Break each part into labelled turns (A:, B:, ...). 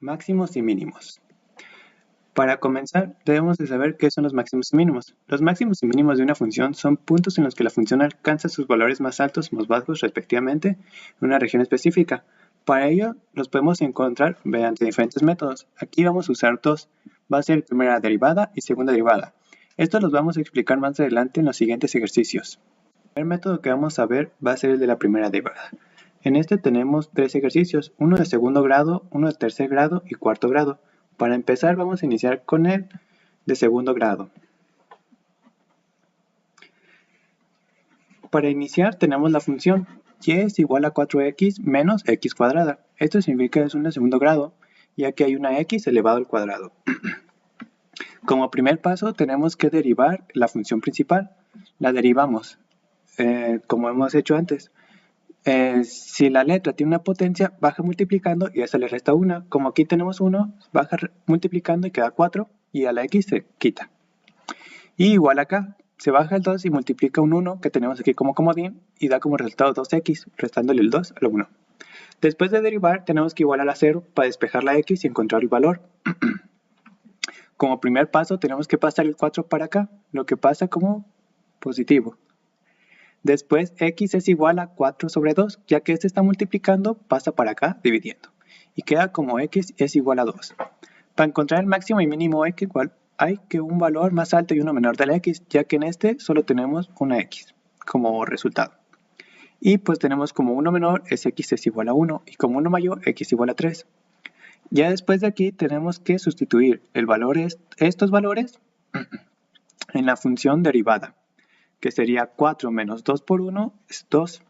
A: Máximos y mínimos. Para comenzar, debemos de saber qué son los máximos y mínimos. Los máximos y mínimos de una función son puntos en los que la función alcanza sus valores más altos y más bajos respectivamente en una región específica. Para ello, los podemos encontrar mediante diferentes métodos. Aquí vamos a usar dos. Va a ser primera derivada y segunda derivada. Estos los vamos a explicar más adelante en los siguientes ejercicios. El primer método que vamos a ver va a ser el de la primera derivada. En este tenemos tres ejercicios, uno de segundo grado, uno de tercer grado y cuarto grado. Para empezar vamos a iniciar con el de segundo grado. Para iniciar tenemos la función y es igual a 4x menos x cuadrada. Esto significa que es un de segundo grado, ya que hay una x elevado al cuadrado. Como primer paso tenemos que derivar la función principal. La derivamos, como hemos hecho antes. Si la letra tiene una potencia, baja multiplicando y a esa le resta 1. Como aquí tenemos 1, baja multiplicando y queda 4 y a la x se quita. Y igual acá, se baja el 2 y multiplica un 1 que tenemos aquí como comodín y da como resultado 2x, restándole el 2 al 1. Después de derivar, tenemos que igualar a 0 para despejar la x y encontrar el valor. Como primer paso, tenemos que pasar el 4 para acá, lo que pasa como positivo. Después x es igual a 4 sobre 2, ya que este está multiplicando, pasa para acá dividiendo. Y queda como x es igual a 2. Para encontrar el máximo y mínimo x hay que un valor más alto y uno menor de la x, ya que en este solo tenemos una x como resultado. Y pues tenemos como uno menor es x es igual a 1 y como uno mayor x igual a 3. Ya después de aquí tenemos que sustituir estos valores en la función derivada, que sería 4 menos 2 por 1 es 2.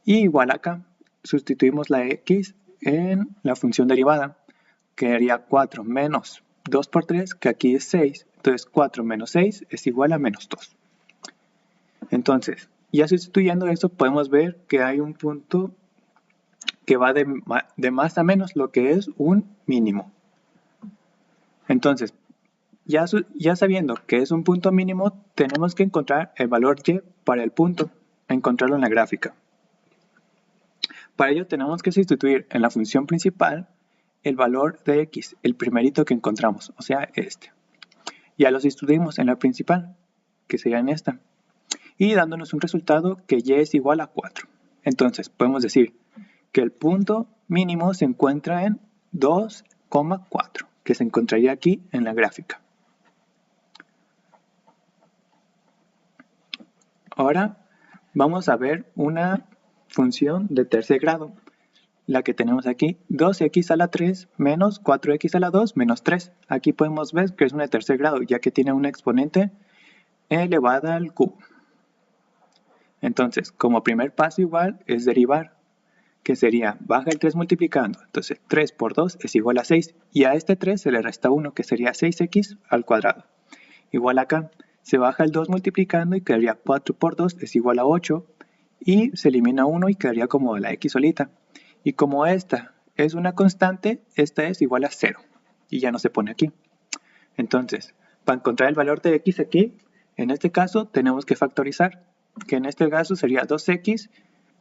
A: Y igual acá, sustituimos la x en la función derivada, que sería 4 menos 2 por 3, que aquí es 6. Entonces 4 menos 6 es igual a menos 2. Entonces, ya sustituyendo eso, podemos ver que hay un punto que va de más a menos, lo que es un mínimo. Entonces, ya sabiendo que es un punto mínimo, tenemos que encontrar el valor y para el punto, encontrarlo en la gráfica. Para ello tenemos que sustituir en la función principal el valor de x, el primerito que encontramos, o sea este. Ya lo sustituimos en la principal, que sería en esta, y dándonos un resultado que y es igual a 4. Entonces podemos decir que el punto mínimo se encuentra en 2,4, que se encontraría aquí en la gráfica. Ahora vamos a ver una función de tercer grado, la que tenemos aquí, 2x a la 3 menos 4x a la 2 menos 3. Aquí podemos ver que es una de tercer grado, ya que tiene una exponente elevada al cubo. Entonces, como primer paso igual es derivar, que sería, baja el 3 multiplicando. Entonces, 3 por 2 es igual a 6, y a este 3 se le resta 1, que sería 6x al cuadrado. Igual acá, se baja el 2 multiplicando y quedaría 4 por 2 es igual a 8, y se elimina 1 y quedaría como la x solita. Y como esta es una constante, esta es igual a 0, y ya no se pone aquí. Entonces, para encontrar el valor de x aquí, en este caso tenemos que factorizar, que en este caso sería 2x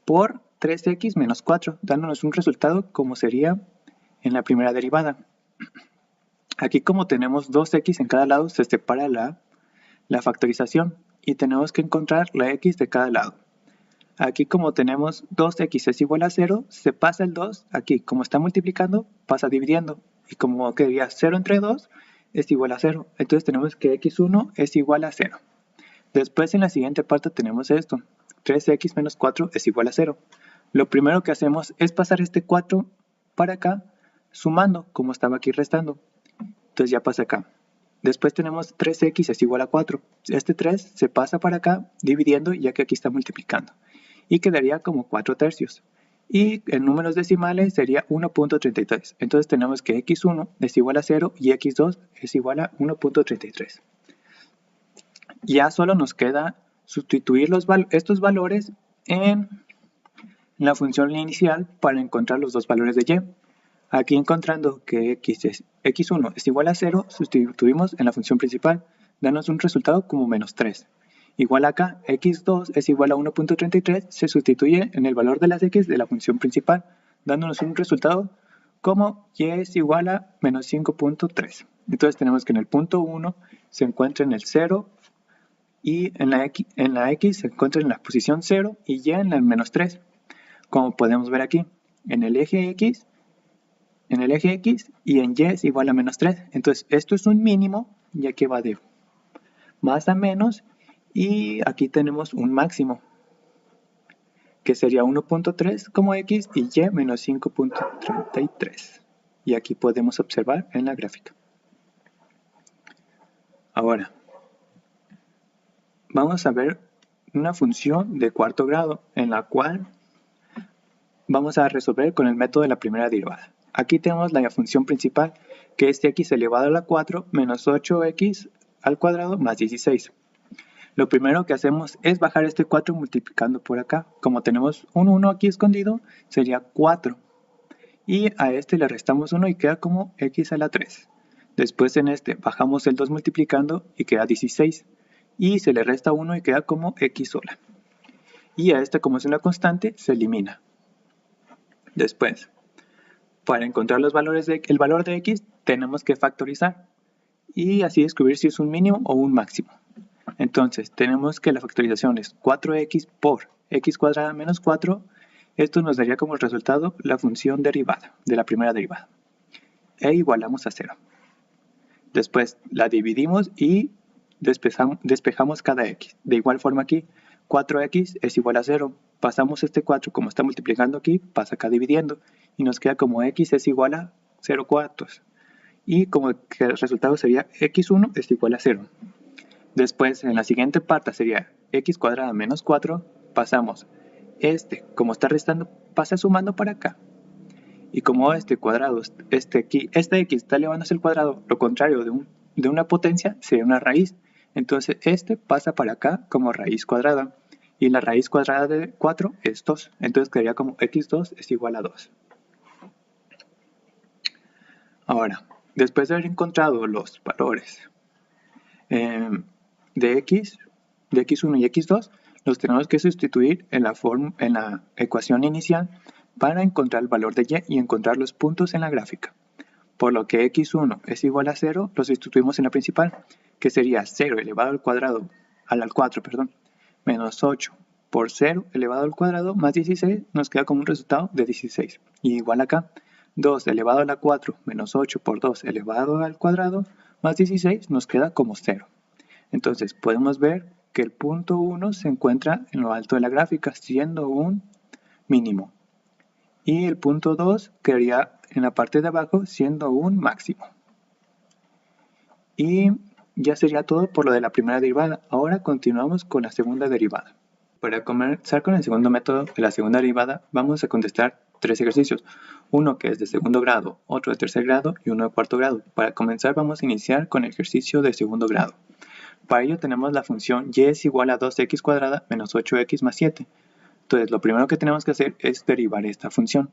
A: por 3x menos 4, dándonos un resultado como sería en la primera derivada. Aquí como tenemos 2x en cada lado, se separa la factorización y tenemos que encontrar la x de cada lado. Aquí como tenemos 2x es igual a 0, se pasa el 2, aquí como está multiplicando, pasa dividiendo. Y como quedaría 0 entre 2, es igual a 0. Entonces tenemos que x1 es igual a 0. Después en la siguiente parte tenemos esto, 3x menos 4 es igual a 0. Lo primero que hacemos es pasar este 4 para acá, sumando, como estaba aquí restando. Entonces ya pasa acá. Después tenemos 3x es igual a 4. Este 3 se pasa para acá, dividiendo, ya que aquí está multiplicando. Y quedaría como 4 tercios. Y en números decimales sería 1.33. Entonces tenemos que x1 es igual a 0 y x2 es igual a 1.33. Ya solo nos queda sustituir estos valores en la función inicial para encontrar los dos valores de y. Aquí encontrando que x1 es igual a 0, sustituimos en la función principal, dándonos un resultado como menos 3. Igual acá, x2 es igual a 1.33, se sustituye en el valor de las x de la función principal, dándonos un resultado como y es igual a menos 5.3. Entonces tenemos que en el punto 1 se encuentra en el 0 y en la x se encuentra en la posición 0 y y en el menos 3. Como podemos ver aquí, en el eje x y en y es igual a menos 3. Entonces esto es un mínimo, ya que va de más a menos, y aquí tenemos un máximo, que sería 1.3 como x y y menos 5.33. Y aquí podemos observar en la gráfica. Ahora, vamos a ver una función de cuarto grado, en la cual vamos a resolver con el método de la primera derivada. Aquí tenemos la función principal, que es x elevado a la 4 menos 8x al cuadrado más 16. Lo primero que hacemos es bajar este 4 multiplicando por acá. Como tenemos un 1 aquí escondido, sería 4. Y a este le restamos 1 y queda como x a la 3. Después en este bajamos el 2 multiplicando y queda 16. Y se le resta 1 y queda como x sola. Y a este, como es una constante, se elimina. Después, para encontrar el valor de x, tenemos que factorizar y así descubrir si es un mínimo o un máximo. Entonces, tenemos que la factorización es 4x por x cuadrada menos 4. Esto nos daría como resultado la función derivada de la primera derivada. E igualamos a 0. Después la dividimos y despejamos cada x. De igual forma aquí, 4x es igual a 0. Pasamos este 4, como está multiplicando aquí, pasa acá dividiendo. Y nos queda como x es igual a 0 cuartos. Y como que el resultado sería x1 es igual a 0. Después, en la siguiente parte sería x cuadrada menos 4. Pasamos como está restando, pasa sumando para acá. Y como este cuadrado, este x está elevándose al cuadrado, lo contrario de una potencia sería una raíz. Entonces este pasa para acá como raíz cuadrada. Y la raíz cuadrada de 4 es 2. Entonces quedaría como x2 es igual a 2. Ahora, después de haber encontrado los valores de x1 y x2, los tenemos que sustituir en la ecuación inicial para encontrar el valor de y encontrar los puntos en la gráfica. Por lo que x1 es igual a 0, lo sustituimos en la principal, que sería 0 elevado al cuadrado, al 4, menos 8 por 0 elevado al cuadrado más 16, nos queda como un resultado de 16. Y igual acá, 2 elevado a la 4 menos 8 por 2 elevado al cuadrado más 16 nos queda como 0. Entonces podemos ver que el punto 1 se encuentra en lo alto de la gráfica, siendo un mínimo. Y el punto 2 quedaría en la parte de abajo, siendo un máximo. Y ya sería todo por lo de la primera derivada. Ahora continuamos con la segunda derivada. Para comenzar con el segundo método de la segunda derivada, vamos a contestar 3 ejercicios. Uno que es de segundo grado, otro de tercer grado y uno de cuarto grado. Para comenzar vamos a iniciar con el ejercicio de segundo grado. Para ello tenemos la función y es igual a 2x cuadrada menos 8x más 7. Entonces lo primero que tenemos que hacer es derivar esta función.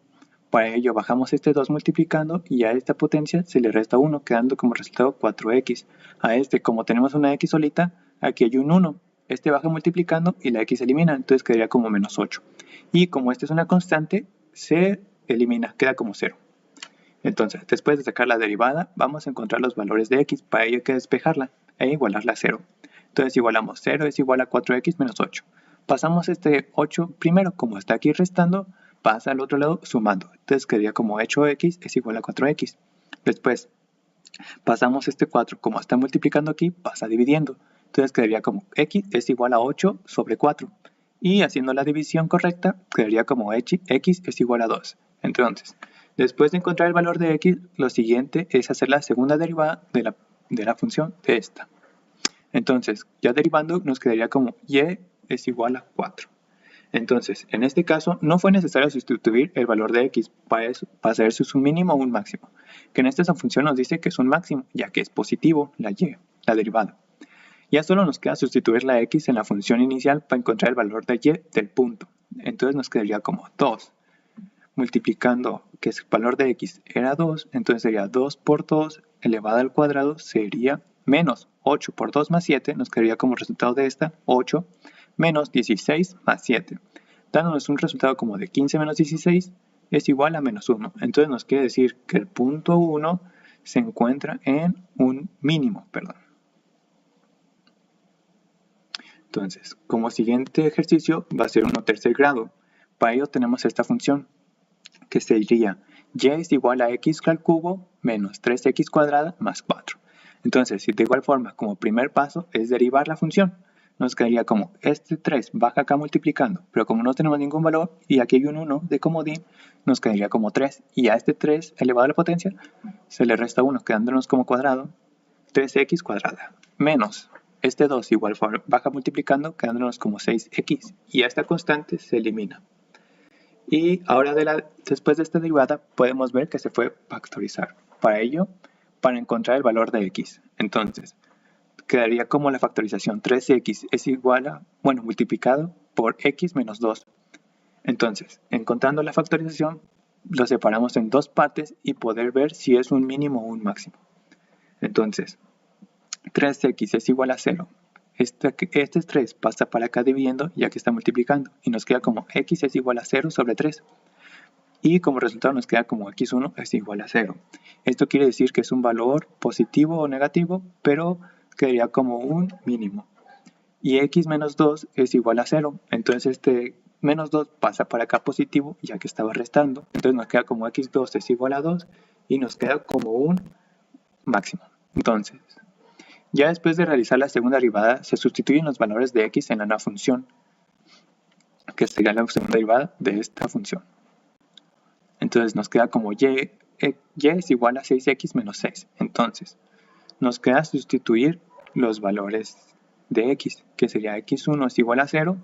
A: Para ello bajamos este 2 multiplicando y a esta potencia se le resta 1, quedando como resultado 4x. A este, como tenemos una x solita, aquí hay un 1. Este baja multiplicando y la x se elimina, entonces quedaría como menos 8. Y como esta es una constante, se elimina, queda como 0. Entonces, después de sacar la derivada, vamos a encontrar los valores de x. Para ello hay que despejarla e igualarla a 0. Entonces igualamos 0 es igual a 4x menos 8. Pasamos este 8 primero, como está aquí restando, pasa al otro lado sumando. Entonces quedaría como 8x es igual a 4x. Después pasamos este 4, como está multiplicando aquí, pasa dividiendo. Entonces quedaría como x es igual a 8 sobre 4. Y haciendo la división correcta, quedaría como x es igual a 2. Entonces, después de encontrar el valor de x, lo siguiente es hacer la segunda derivada de la función de esta. Entonces, ya derivando, nos quedaría como y es igual a 4. Entonces, en este caso, no fue necesario sustituir el valor de x para saber si es un mínimo o un máximo. Que en esta función nos dice que es un máximo, ya que es positivo la y, la derivada. Ya solo nos queda sustituir la x en la función inicial para encontrar el valor de y del punto. Entonces nos quedaría como 2. Multiplicando que el valor de x era 2, entonces sería 2 por 2 elevado al cuadrado sería menos 8 por 2 más 7, nos quedaría como resultado de esta 8 menos 16 más 7, dándonos un resultado como de 15 menos 16, es igual a menos 1. Entonces nos quiere decir que el punto 1 se encuentra en un mínimo, perdón. Entonces, como siguiente ejercicio va a ser uno tercer grado. Para ello tenemos esta función, que sería y es igual a x al cubo menos 3x cuadrada más 4. Entonces, si de igual forma como primer paso es derivar la función, nos quedaría como este 3 baja acá multiplicando, pero como no tenemos ningún valor y aquí hay un 1 de comodín, nos quedaría como 3 y a este 3 elevado a la potencia se le resta 1 quedándonos como cuadrado 3x cuadrada menos este 2 igual baja multiplicando quedándonos como 6x y esta constante se elimina. Y ahora después de esta derivada podemos ver que se puede factorizar. Para ello, para encontrar el valor de x. Entonces, quedaría como la factorización 3x es igual a, multiplicado por x menos 2. Entonces, encontrando la factorización, lo separamos en dos partes y poder ver si es un mínimo o un máximo. Entonces, 3x es igual a 0. Este 3 pasa para acá dividiendo ya que está multiplicando y nos queda como x es igual a 0 sobre 3 y como resultado nos queda como x1 es igual a 0. Esto quiere decir que es un valor positivo o negativo, pero quedaría como un mínimo. Y x menos 2 es igual a 0, entonces este menos 2 pasa para acá positivo ya que estaba restando, entonces nos queda como x2 es igual a 2 y nos queda como un máximo. Entonces, ya después de realizar la segunda derivada, se sustituyen los valores de x en la nueva función, que sería la segunda derivada de esta función. Entonces nos queda como y es igual a 6x menos 6. Entonces, nos queda sustituir los valores de x, que sería x1 es igual a 0.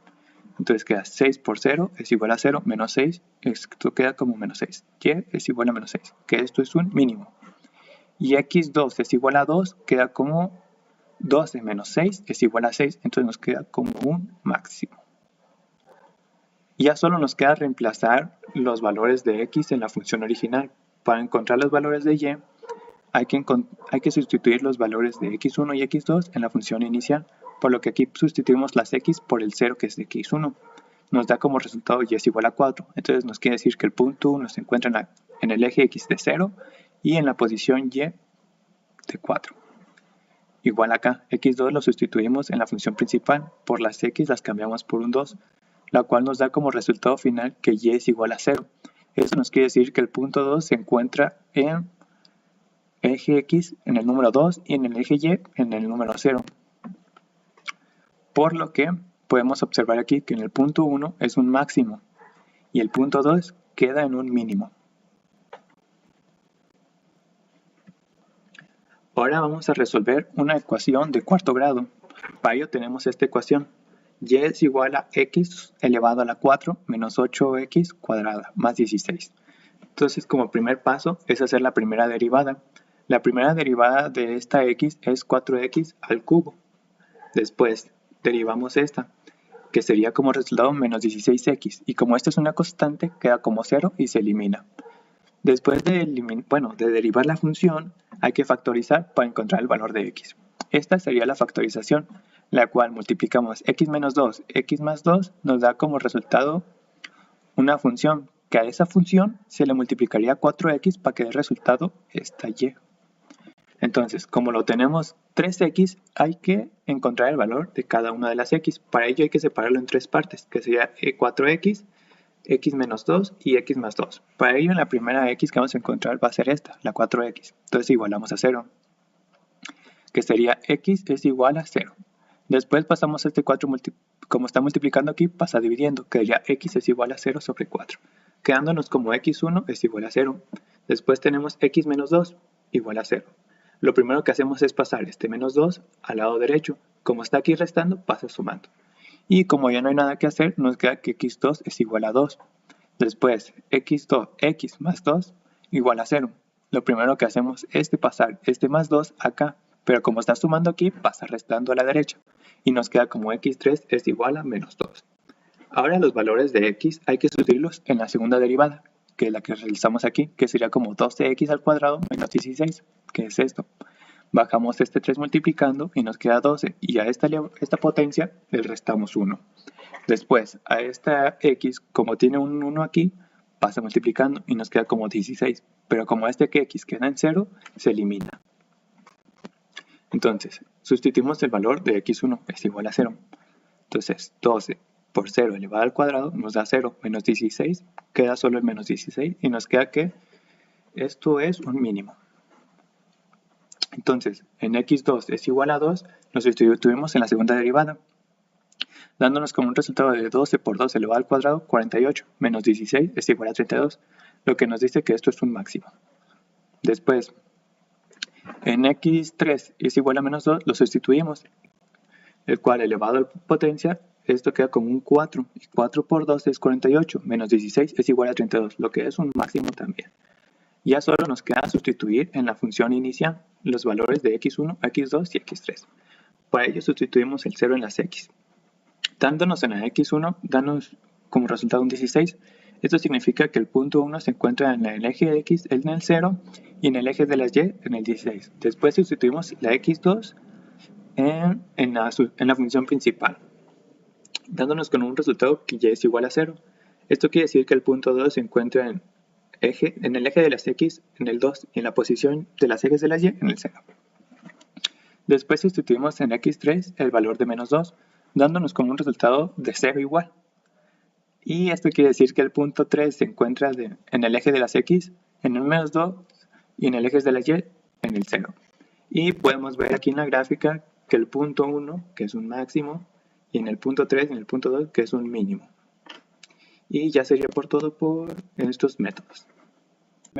A: Entonces queda 6 por 0 es igual a 0, menos 6, esto queda como menos 6. Y es igual a menos 6, que esto es un mínimo. Y x2 es igual a 2, queda como 12 menos 6 es igual a 6, entonces nos queda como un máximo. Y ya solo nos queda reemplazar los valores de x en la función original. Para encontrar los valores de y, hay que sustituir los valores de x1 y x2 en la función inicial, por lo que aquí sustituimos las x por el 0 que es de x1. Nos da como resultado y es igual a 4, entonces nos quiere decir que el punto 1 se encuentra en el eje x de 0 y en la posición y de 4. Igual acá, x2 lo sustituimos en la función principal, por las x las cambiamos por un 2, la cual nos da como resultado final que y es igual a 0. Esto nos quiere decir que el punto 2 se encuentra en eje x en el número 2 y en el eje y en el número 0. Por lo que podemos observar aquí que en el punto 1 es un máximo y el punto 2 queda en un mínimo. Ahora vamos a resolver una ecuación de cuarto grado. Para ello tenemos esta ecuación. Y es igual a x elevado a la 4 menos 8x cuadrada más 16. Entonces, como primer paso es hacer la primera derivada. La primera derivada de esta x es 4x al cubo. Después derivamos esta, que sería como resultado menos 16x. Y como esta es una constante, queda como 0 y se elimina. Después de derivar la función, hay que factorizar para encontrar el valor de x. Esta sería la factorización, la cual multiplicamos x menos 2, x más 2, nos da como resultado una función, que a esa función se le multiplicaría 4x para que dé resultado esta y. Entonces, como lo tenemos 3x, hay que encontrar el valor de cada una de las x. Para ello hay que separarlo en tres partes, que sería 4x, x menos 2 y x más 2. Para ello, la primera x que vamos a encontrar va a ser esta, la 4x. Entonces igualamos a 0, que sería x es igual a 0. Después pasamos este 4, como está multiplicando aquí, pasa dividiendo, que sería x es igual a 0 sobre 4, quedándonos como x1 es igual a 0. Después tenemos x menos 2 igual a 0. Lo primero que hacemos es pasar este menos 2 al lado derecho. Como está aquí restando, pasa sumando. Y como ya no hay nada que hacer, nos queda que x2 es igual a 2. Después, x2, x más 2 igual a 0. Lo primero que hacemos es pasar este más 2 acá, pero como está sumando aquí, pasa restando a la derecha. Y nos queda como x3 es igual a menos 2. Ahora los valores de x hay que sustituirlos en la segunda derivada, que es la que realizamos aquí, que sería como 12x al cuadrado menos 16, que es esto. Bajamos este 3 multiplicando y nos queda 12, y a esta potencia le restamos 1. Después, a esta x, como tiene un 1 aquí, pasa multiplicando y nos queda como 16. Pero como este que x queda en 0, se elimina. Entonces, sustituimos el valor de x1 es igual a 0. Entonces, 12 por 0 elevado al cuadrado nos da 0 menos 16. Queda solo el menos 16 y nos queda que esto es un mínimo. Entonces, en x2 es igual a 2, lo sustituimos en la segunda derivada, dándonos como un resultado de 12 por 2 elevado al cuadrado, 48, menos 16 es igual a 32, lo que nos dice que esto es un máximo. Después, en x3 es igual a menos 2, lo sustituimos, el cual elevado a la potencia, esto queda como un 4, y 4 por 2 es 48, menos 16 es igual a 32, lo que es un máximo también. Ya solo nos queda sustituir en la función inicial los valores de x1, x2 y x3. Para ello sustituimos el 0 en las x. Dándonos en la x1, danos como resultado un 16. Esto significa que el punto 1 se encuentra en el eje de x en el 0 y en el eje de las y en el 16. Después sustituimos la x2 en la función principal, dándonos con un resultado que y es igual a 0. Esto quiere decir que el punto 2 se encuentra en el eje de las x en el 2 y en la posición de las ejes de las y en el 0. Después sustituimos en x3 el valor de menos 2, dándonos como un resultado de 0 igual. Y esto quiere decir que el punto 3 se encuentra en el eje de las x en el menos 2 y en el eje de las y en el 0. Y podemos ver aquí en la gráfica que el punto 1, que es un máximo, y en el punto 3 y en el punto 2, que es un mínimo. Y ya sería por todo por estos métodos.